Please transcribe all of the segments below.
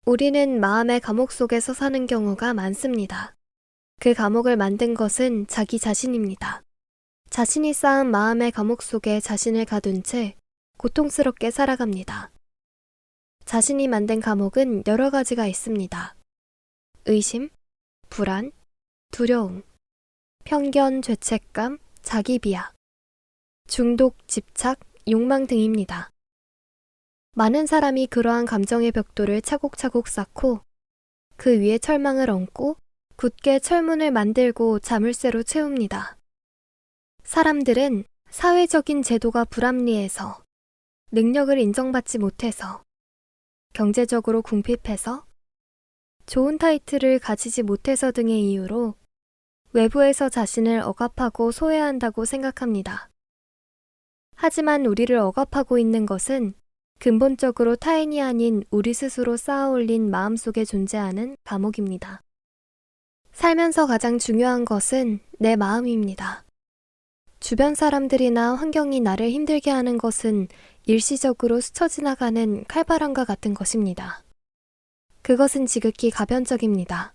우리는 마음의 감옥 속에서 사는 경우가 많습니다. 그 감옥을 만든 것은 자기 자신입니다. 자신이 쌓은 마음의 감옥 속에 자신을 가둔 채 고통스럽게 살아갑니다. 자신이 만든 감옥은 여러 가지가 있습니다. 의심, 불안, 두려움, 편견, 죄책감, 자기 비하, 중독, 집착, 욕망 등입니다. 많은 사람이 그러한 감정의 벽돌을 차곡차곡 쌓고 그 위에 철망을 얹고 굳게 철문을 만들고 자물쇠로 채웁니다. 사람들은 사회적인 제도가 불합리해서, 능력을 인정받지 못해서, 경제적으로 궁핍해서, 좋은 타이틀을 가지지 못해서 등의 이유로 외부에서 자신을 억압하고 소외한다고 생각합니다. 하지만 우리를 억압하고 있는 것은 근본적으로 타인이 아닌 우리 스스로 쌓아올린 마음속에 존재하는 감옥입니다. 살면서 가장 중요한 것은 내 마음입니다. 주변 사람들이나 환경이 나를 힘들게 하는 것은 일시적으로 스쳐 지나가는 칼바람과 같은 것입니다. 그것은 지극히 가변적입니다.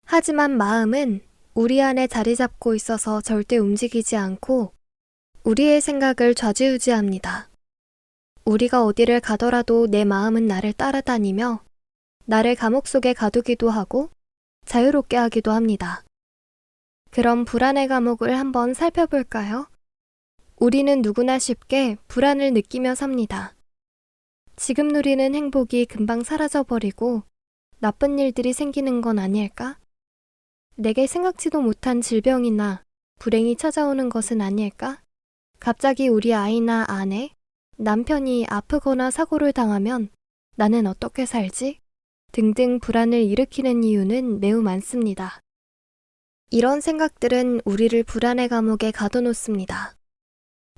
하지만 마음은 우리 안에 자리 잡고 있어서 절대 움직이지 않고 우리의 생각을 좌지우지합니다. 우리가 어디를 가더라도 내 마음은 나를 따라다니며 나를 감옥 속에 가두기도 하고 자유롭게 하기도 합니다. 그럼 불안의 감옥을 한번 살펴볼까요? 우리는 누구나 쉽게 불안을 느끼며 삽니다. 지금 누리는 행복이 금방 사라져버리고 나쁜 일들이 생기는 건 아닐까? 내게 생각지도 못한 질병이나 불행이 찾아오는 것은 아닐까? 갑자기 우리 아이나 아내, 남편이 아프거나 사고를 당하면 나는 어떻게 살지? 등등 불안을 일으키는 이유는 매우 많습니다. 이런 생각들은 우리를 불안의 감옥에 가둬놓습니다.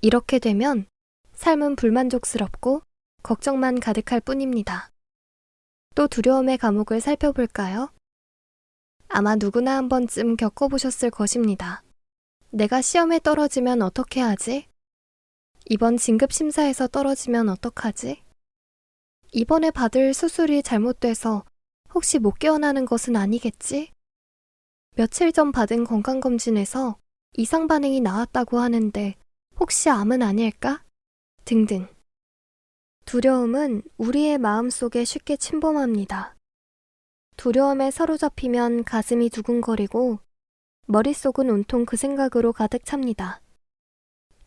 이렇게 되면 삶은 불만족스럽고 걱정만 가득할 뿐입니다. 또 두려움의 감옥을 살펴볼까요? 아마 누구나 한 번쯤 겪어보셨을 것입니다. 내가 시험에 떨어지면 어떻게 하지? 이번 진급심사에서 떨어지면 어떡하지? 이번에 받을 수술이 잘못돼서 혹시 못 깨어나는 것은 아니겠지? 며칠 전 받은 건강검진에서 이상 반응이 나왔다고 하는데 혹시 암은 아닐까? 등등. 두려움은 우리의 마음속에 쉽게 침범합니다. 두려움에 사로잡히면 가슴이 두근거리고 머릿속은 온통 그 생각으로 가득 찹니다.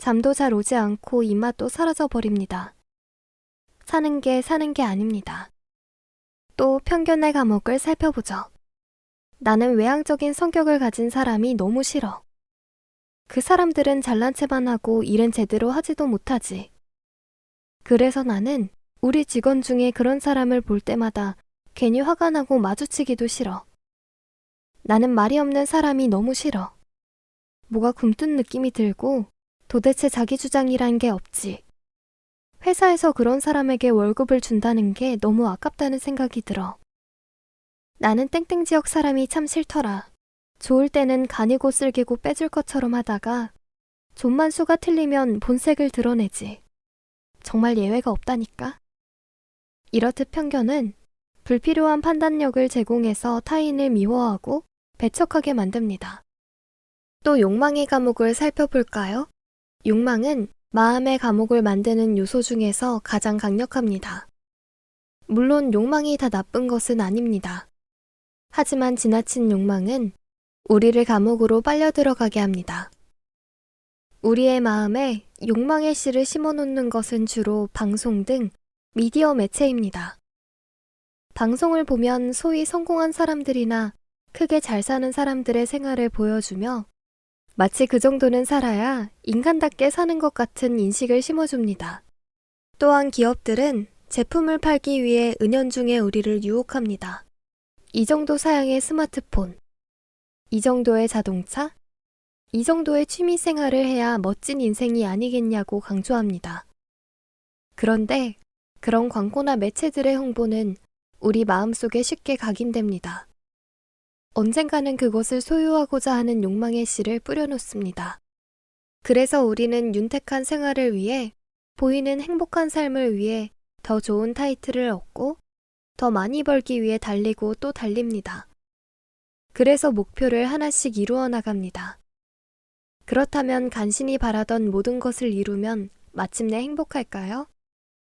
잠도 잘 오지 않고 입맛도 사라져버립니다. 사는 게 아닙니다. 또 편견의 감옥을 살펴보죠. 나는 외향적인 성격을 가진 사람이 너무 싫어. 그 사람들은 잘난 체만 하고 일은 제대로 하지도 못하지. 그래서 나는 우리 직원 중에 그런 사람을 볼 때마다 괜히 화가 나고 마주치기도 싫어. 나는 말이 없는 사람이 너무 싫어. 뭐가 굼뜬 느낌이 들고 도대체 자기 주장이란 게 없지. 회사에서 그런 사람에게 월급을 준다는 게 너무 아깝다는 생각이 들어. 나는 땡땡 지역 사람이 참 싫더라. 좋을 때는 간이고 쓸기고 빼줄 것처럼 하다가 좀만 수가 틀리면 본색을 드러내지. 정말 예외가 없다니까. 이렇듯 편견은 불필요한 판단력을 제공해서 타인을 미워하고 배척하게 만듭니다. 또 욕망의 감옥을 살펴볼까요? 욕망은 마음의 감옥을 만드는 요소 중에서 가장 강력합니다. 물론 욕망이 다 나쁜 것은 아닙니다. 하지만 지나친 욕망은 우리를 감옥으로 빨려 들어가게 합니다. 우리의 마음에 욕망의 씨를 심어놓는 것은 주로 방송 등 미디어 매체입니다. 방송을 보면 소위 성공한 사람들이나 크게 잘 사는 사람들의 생활을 보여주며 마치 그 정도는 살아야 인간답게 사는 것 같은 인식을 심어줍니다. 또한 기업들은 제품을 팔기 위해 은연중에 우리를 유혹합니다. 이 정도 사양의 스마트폰, 이 정도의 자동차, 이 정도의 취미 생활을 해야 멋진 인생이 아니겠냐고 강조합니다. 그런데 그런 광고나 매체들의 홍보는 우리 마음속에 쉽게 각인됩니다. 언젠가는 그것을 소유하고자 하는 욕망의 씨를 뿌려놓습니다. 그래서 우리는 윤택한 생활을 위해, 보이는 행복한 삶을 위해 더 좋은 타이틀을 얻고 더 많이 벌기 위해 달리고 또 달립니다. 그래서 목표를 하나씩 이루어 나갑니다. 그렇다면 간신히 바라던 모든 것을 이루면 마침내 행복할까요?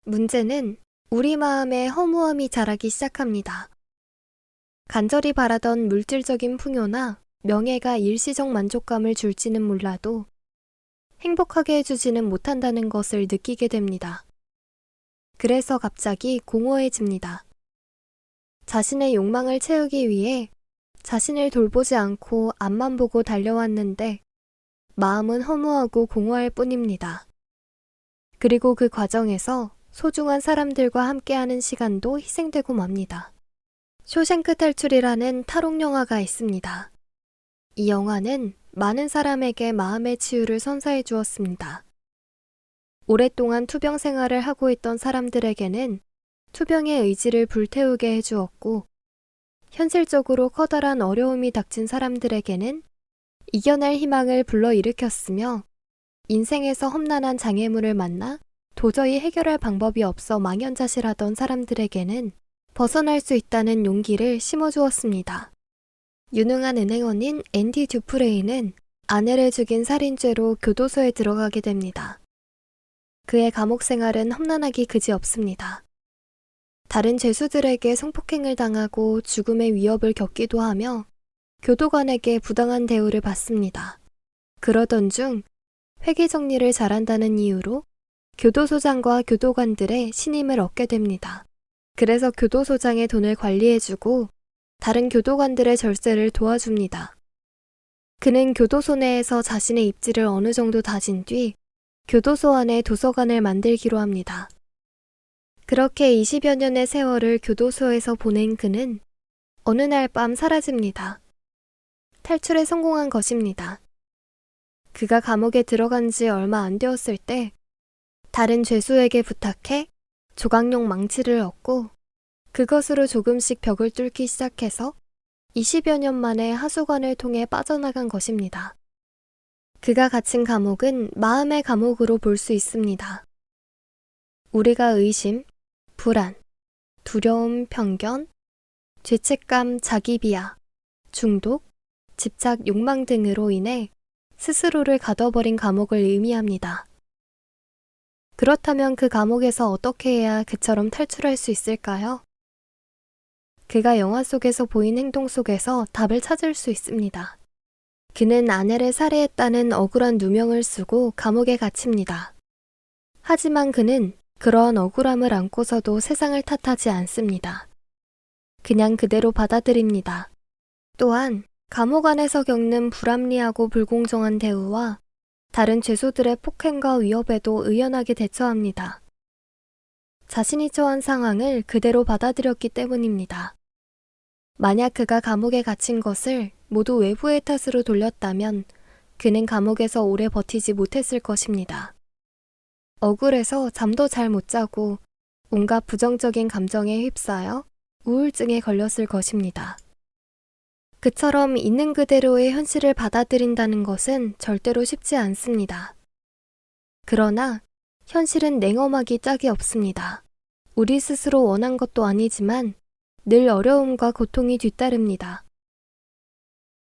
문제는 우리 마음에 허무함이 자라기 시작합니다. 간절히 바라던 물질적인 풍요나 명예가 일시적 만족감을 줄지는 몰라도 행복하게 해주지는 못한다는 것을 느끼게 됩니다. 그래서 갑자기 공허해집니다. 자신의 욕망을 채우기 위해 자신을 돌보지 않고 앞만 보고 달려왔는데 마음은 허무하고 공허할 뿐입니다. 그리고 그 과정에서 소중한 사람들과 함께하는 시간도 희생되고 맙니다. 쇼생크 탈출이라는 탈옥 영화가 있습니다. 이 영화는 많은 사람에게 마음의 치유를 선사해 주었습니다. 오랫동안 투병 생활을 하고 있던 사람들에게는 투병의 의지를 불태우게 해주었고, 현실적으로 커다란 어려움이 닥친 사람들에게는 이겨낼 희망을 불러일으켰으며, 인생에서 험난한 장애물을 만나 도저히 해결할 방법이 없어 망연자실하던 사람들에게는 벗어날 수 있다는 용기를 심어주었습니다. 유능한 은행원인 앤디 듀프레이는 아내를 죽인 살인죄로 교도소에 들어가게 됩니다. 그의 감옥 생활은 험난하기 그지없습니다. 다른 죄수들에게 성폭행을 당하고 죽음의 위협을 겪기도 하며 교도관에게 부당한 대우를 받습니다. 그러던 중 회계 정리를 잘한다는 이유로 교도소장과 교도관들의 신임을 얻게 됩니다. 그래서 교도소장의 돈을 관리해주고 다른 교도관들의 절세를 도와줍니다. 그는 교도소 내에서 자신의 입지를 어느 정도 다진 뒤 교도소 안에 도서관을 만들기로 합니다. 그렇게 20여 년의 세월을 교도소에서 보낸 그는 어느 날 밤 사라집니다. 탈출에 성공한 것입니다. 그가 감옥에 들어간 지 얼마 안 되었을 때 다른 죄수에게 부탁해 조각용 망치를 얻고 그것으로 조금씩 벽을 뚫기 시작해서 20여 년 만에 하수관을 통해 빠져나간 것입니다. 그가 갇힌 감옥은 마음의 감옥으로 볼 수 있습니다. 우리가 의심, 불안, 두려움, 편견, 죄책감, 자기비하, 중독, 집착, 욕망 등으로 인해 스스로를 가둬버린 감옥을 의미합니다. 그렇다면 그 감옥에서 어떻게 해야 그처럼 탈출할 수 있을까요? 그가 영화 속에서 보인 행동 속에서 답을 찾을 수 있습니다. 그는 아내를 살해했다는 억울한 누명을 쓰고 감옥에 갇힙니다. 하지만 그는 그러한 억울함을 안고서도 세상을 탓하지 않습니다. 그냥 그대로 받아들입니다. 또한 감옥 안에서 겪는 불합리하고 불공정한 대우와 다른 죄수들의 폭행과 위협에도 의연하게 대처합니다. 자신이 처한 상황을 그대로 받아들였기 때문입니다. 만약 그가 감옥에 갇힌 것을 모두 외부의 탓으로 돌렸다면 그는 감옥에서 오래 버티지 못했을 것입니다. 억울해서 잠도 잘 못 자고 온갖 부정적인 감정에 휩싸여 우울증에 걸렸을 것입니다. 그처럼 있는 그대로의 현실을 받아들인다는 것은 절대로 쉽지 않습니다. 그러나 현실은 냉엄하기 짝이 없습니다. 우리 스스로 원한 것도 아니지만 늘 어려움과 고통이 뒤따릅니다.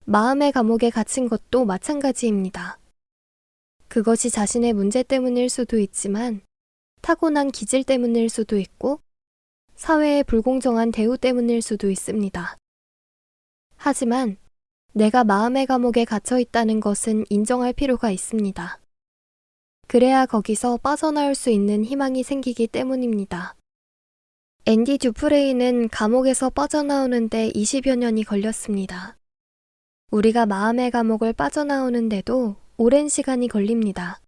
마음의 감옥에 갇힌 것도 마찬가지입니다. 그것이 자신의 문제 때문일 수도 있지만 타고난 기질 때문일 수도 있고 사회의 불공정한 대우 때문일 수도 있습니다. 하지만 내가 마음의 감옥에 갇혀 있다는 것은 인정할 필요가 있습니다. 그래야 거기서 빠져나올 수 있는 희망이 생기기 때문입니다. 앤디 듀프레이는 감옥에서 빠져나오는데 20여 년이 걸렸습니다. 우리가 마음의 감옥을 빠져나오는데도 오랜 시간이 걸립니다.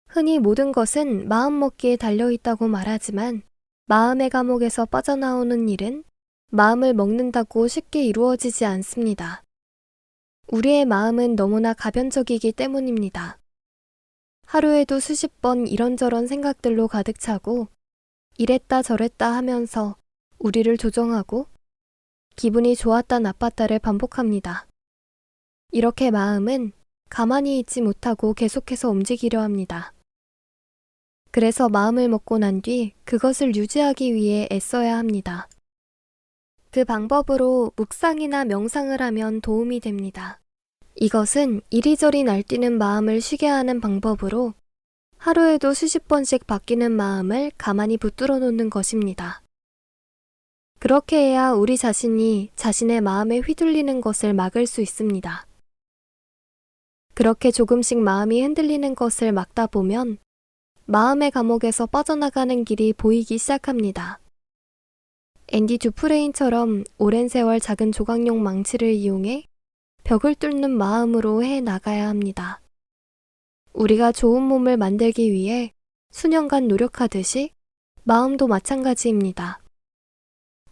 흔히 모든 것은 마음먹기에 달려있다고 말하지만 마음의 감옥에서 빠져나오는 일은 마음을 먹는다고 쉽게 이루어지지 않습니다. 우리의 마음은 너무나 가변적이기 때문입니다. 하루에도 수십 번 이런저런 생각들로 가득 차고 이랬다 저랬다 하면서 우리를 조종하고 기분이 좋았다 나빴다를 반복합니다. 이렇게 마음은 가만히 있지 못하고 계속해서 움직이려 합니다. 그래서 마음을 먹고 난 뒤 그것을 유지하기 위해 애써야 합니다. 그 방법으로 묵상이나 명상을 하면 도움이 됩니다. 이것은 이리저리 날뛰는 마음을 쉬게 하는 방법으로 하루에도 수십 번씩 바뀌는 마음을 가만히 붙들어 놓는 것입니다. 그렇게 해야 우리 자신이 자신의 마음에 휘둘리는 것을 막을 수 있습니다. 그렇게 조금씩 마음이 흔들리는 것을 막다 보면 마음의 감옥에서 빠져나가는 길이 보이기 시작합니다. 앤디 두프레인처럼 오랜 세월 작은 조각용 망치를 이용해 벽을 뚫는 마음으로 해 나가야 합니다. 우리가 좋은 몸을 만들기 위해 수년간 노력하듯이 마음도 마찬가지입니다.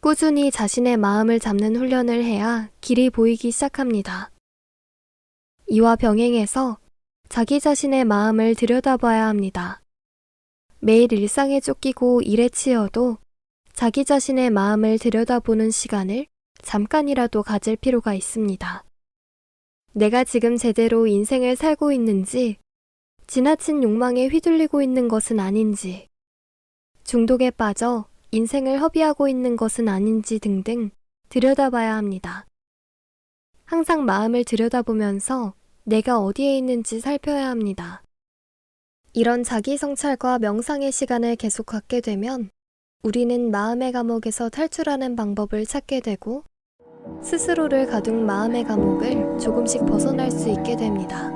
꾸준히 자신의 마음을 잡는 훈련을 해야 길이 보이기 시작합니다. 이와 병행해서 자기 자신의 마음을 들여다봐야 합니다. 매일 일상에 쫓기고 일에 치여도 자기 자신의 마음을 들여다보는 시간을 잠깐이라도 가질 필요가 있습니다. 내가 지금 제대로 인생을 살고 있는지, 지나친 욕망에 휘둘리고 있는 것은 아닌지, 중독에 빠져 인생을 허비하고 있는 것은 아닌지 등등 들여다봐야 합니다. 항상 마음을 들여다보면서 내가 어디에 있는지 살펴야 합니다. 이런 자기 성찰과 명상의 시간을 계속 갖게 되면 우리는 마음의 감옥에서 탈출하는 방법을 찾게 되고 스스로를 가둔 마음의 감옥을 조금씩 벗어날 수 있게 됩니다.